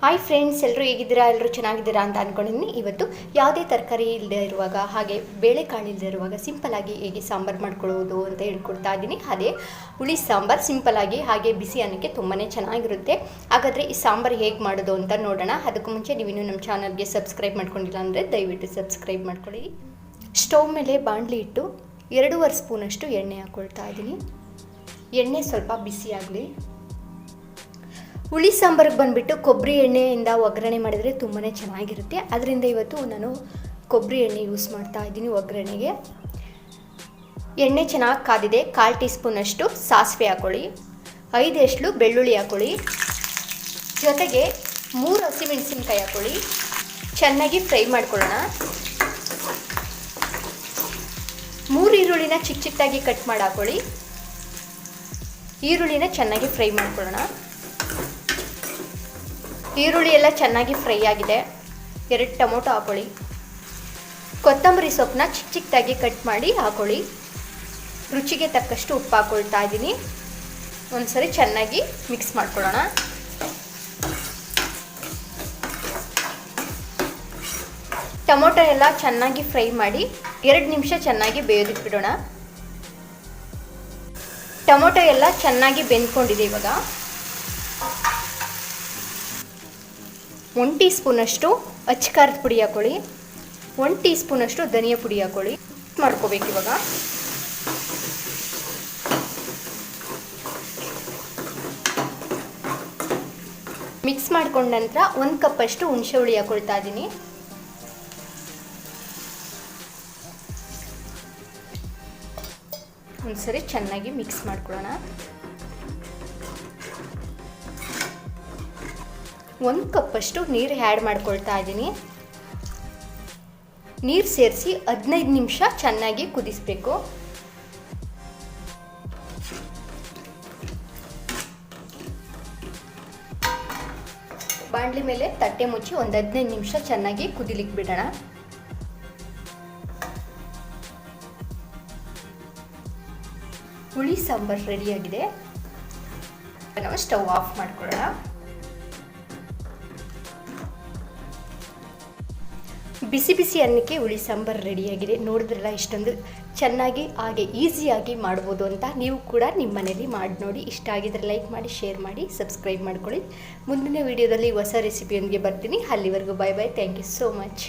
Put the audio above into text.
Hi friends, ಎಲ್ಲರೂ ಹೇಗಿದ್ದೀರಾ? ಎಲ್ಲರೂ ಚೆನ್ನಾಗಿದ್ದೀರಾ ಅಂತ ಅಂದ್ಕೊಂಡಿದ್ದೀನಿ. ಇವತ್ತು ಯಾವುದೇ ತರಕಾರಿ ಇಲ್ಲದೆ ಇರುವಾಗ, ಹಾಗೆ ಬೇಳೆಕಾಳು ಇಲ್ಲದೆ ಇರುವಾಗ ಸಿಂಪಲ್ಲಾಗಿ ಹೇಗೆ ಸಾಂಬಾರು ಮಾಡ್ಕೊಳ್ಳೋದು ಅಂತ ಹೇಳ್ಕೊಡ್ತಾ ಇದ್ದೀನಿ. ಅದೇ ಹುಳಿ ಸಾಂಬಾರು ಸಿಂಪಲ್ಲಾಗಿ ಹಾಗೆ ಬಿಸಿ ಅನ್ನಕ್ಕೆ ತುಂಬಾ ಚೆನ್ನಾಗಿರುತ್ತೆ. ಹಾಗಾದರೆ ಈ ಸಾಂಬಾರು ಹೇಗೆ ಮಾಡೋದು ಅಂತ ನೋಡೋಣ. ಅದಕ್ಕೂ ಮುಂಚೆ ನೀವಿನ್ನೂ ನಮ್ಮ ಚಾನಲ್ಗೆ ಸಬ್ಸ್ಕ್ರೈಬ್ ಮಾಡ್ಕೊಂಡಿಲ್ಲ ಅಂದರೆ ದಯವಿಟ್ಟು ಸಬ್ಸ್ಕ್ರೈಬ್ ಮಾಡ್ಕೊಳ್ಳಿ. ಸ್ಟವ್ ಮೇಲೆ ಬಾಣಲಿ ಇಟ್ಟು 2.5 ಸ್ಪೂನಷ್ಟು ಎಣ್ಣೆ ಹಾಕ್ಕೊಳ್ತಾ ಇದ್ದೀನಿ. ಎಣ್ಣೆ ಸ್ವಲ್ಪ ಬಿಸಿ ಆಗಲಿ. ಹುಳಿ ಸಾಂಬಾರಿಗೆ ಬಂದುಬಿಟ್ಟು ಕೊಬ್ಬರಿ ಎಣ್ಣೆಯಿಂದ ಒಗ್ಗರಣೆ ಮಾಡಿದರೆ ತುಂಬಾ ಚೆನ್ನಾಗಿರುತ್ತೆ. ಅದರಿಂದ ಇವತ್ತು ನಾನು ಕೊಬ್ಬರಿ ಎಣ್ಣೆ ಯೂಸ್ ಮಾಡ್ತಾ ಇದ್ದೀನಿ ಒಗ್ಗರಣೆಗೆ. ಎಣ್ಣೆ ಚೆನ್ನಾಗಿ ಕಾದಿದೆ. 1/4 ಟೀ ಸ್ಪೂನಷ್ಟು ಸಾಸಿವೆ ಹಾಕ್ಕೊಳ್ಳಿ. 5 ಎಸ್ಳು ಬೆಳ್ಳುಳ್ಳಿ ಹಾಕ್ಕೊಳ್ಳಿ. ಜೊತೆಗೆ 3 ಹಸಿಮೆಣಸಿನ್ಕಾಯಿ ಹಾಕ್ಕೊಳ್ಳಿ. ಚೆನ್ನಾಗಿ ಫ್ರೈ ಮಾಡ್ಕೊಳ್ಳೋಣ. 3 ಈರುಳ್ಳಿನ ಚಿಕ್ಕ ಚಿಕ್ಕದಾಗಿ ಕಟ್ ಮಾಡಿ ಹಾಕ್ಕೊಳ್ಳಿ. ಈರುಳ್ಳಿನ ಚೆನ್ನಾಗಿ ಫ್ರೈ ಮಾಡ್ಕೊಳ್ಳೋಣ. ಈರುಳ್ಳಿ ಎಲ್ಲ ಚೆನ್ನಾಗಿ ಫ್ರೈ ಆಗಿದೆ. 2 ಟೊಮೊಟೊ ಹಾಕ್ಕೊಳ್ಳಿ. ಕೊತ್ತಂಬರಿ ಸೊಪ್ಪನ್ನ ಚಿಕ್ಕ ಚಿಕ್ಕದಾಗಿ ಕಟ್ ಮಾಡಿ ಹಾಕ್ಕೊಳ್ಳಿ. ರುಚಿಗೆ ತಕ್ಕಷ್ಟು ಉಪ್ಪು ಹಾಕ್ಕೊಳ್ತಾ ಇದ್ದೀನಿ. ಒಂದ್ಸರಿ ಚೆನ್ನಾಗಿ ಮಿಕ್ಸ್ ಮಾಡ್ಕೊಳ್ಳೋಣ. ಟೊಮೊಟೊ ಎಲ್ಲ ಚೆನ್ನಾಗಿ ಫ್ರೈ ಮಾಡಿ 2 ನಿಮಿಷ ಚೆನ್ನಾಗಿ ಬೇಯೋದಕ್ಕೆ ಬಿಡೋಣ. ಟೊಮೊಟೊ ಎಲ್ಲ ಚೆನ್ನಾಗಿ ಬೆಂದ್ಕೊಂಡಿದೆ. ಇವಾಗ 1 ಟೀ ಸ್ಪೂನಷ್ಟು ಅಚ್ಚಕಾರದ ಪುಡಿ ಹಾಕ್ಕೊಳ್ಳಿ. 1 ಟೀ ಸ್ಪೂನಷ್ಟು ಧನಿಯಾ ಪುಡಿ ಹಾಕ್ಕೊಳ್ಳಿ. ಮಾಡ್ಕೋಬೇಕು. ಇವಾಗ ಮಿಕ್ಸ್ ಮಾಡ್ಕೊಂಡ ನಂತರ 1 ಕಪ್ಪಷ್ಟು ಹುಣಸೆ ಹುಳಿ ಹಾಕ್ಕೊಳ್ತಾ ಇದ್ದೀನಿ. ಒಂದ್ಸರಿ ಚೆನ್ನಾಗಿ ಮಿಕ್ಸ್ ಮಾಡ್ಕೊಳ್ಳೋಣ. 1 ಕಪ್ಪಷ್ಟು ನೀರು ಆ್ಯಡ್ ಮಾಡ್ಕೊಳ್ತಾ ಇದ್ದೀನಿ. ನೀರು ಸೇರಿಸಿ 15 ನಿಮಿಷ ಚೆನ್ನಾಗಿ ಕುದಿಸಬೇಕು. ಬಾಣಲಿ ಮೇಲೆ ತಟ್ಟೆ ಮುಚ್ಚಿ ಒಂದು 15 ನಿಮಿಷ ಚೆನ್ನಾಗಿ ಕುದಿಲಿಕ್ಕೆ ಬಿಡೋಣ. ಹುಳಿ ಸಾಂಬಾರು ರೆಡಿಯಾಗಿದೆ. ನಾವು ಸ್ಟವ್ ಆಫ್ ಮಾಡ್ಕೊಳ್ಳೋಣ. ಬಿಸಿ ಬಿಸಿ ಅನ್ನಕ್ಕೆ ಹುಳಿ ಸಾಂಬಾರು ರೆಡಿಯಾಗಿದೆ. ನೋಡಿದ್ರಲ್ಲ ಇಷ್ಟೊಂದು ಚೆನ್ನಾಗಿ ಹಾಗೆ ಈಸಿಯಾಗಿ ಮಾಡ್ಬೋದು ಅಂತ. ನೀವು ಕೂಡ ನಿಮ್ಮ ಮನೇಲಿ ಮಾಡಿ ನೋಡಿ. ಇಷ್ಟ ಆಗಿದ್ರೆ ಲೈಕ್ ಮಾಡಿ, ಶೇರ್ ಮಾಡಿ, ಸಬ್ಸ್ಕ್ರೈಬ್ ಮಾಡ್ಕೊಳ್ಳಿ. ಮುಂದಿನ ವಿಡಿಯೋದಲ್ಲಿ ಹೊಸ ರೆಸಿಪಿಯೊಂದಿಗೆ ಬರ್ತೀನಿ. ಅಲ್ಲಿವರೆಗೂ bye bye. Thank you so much.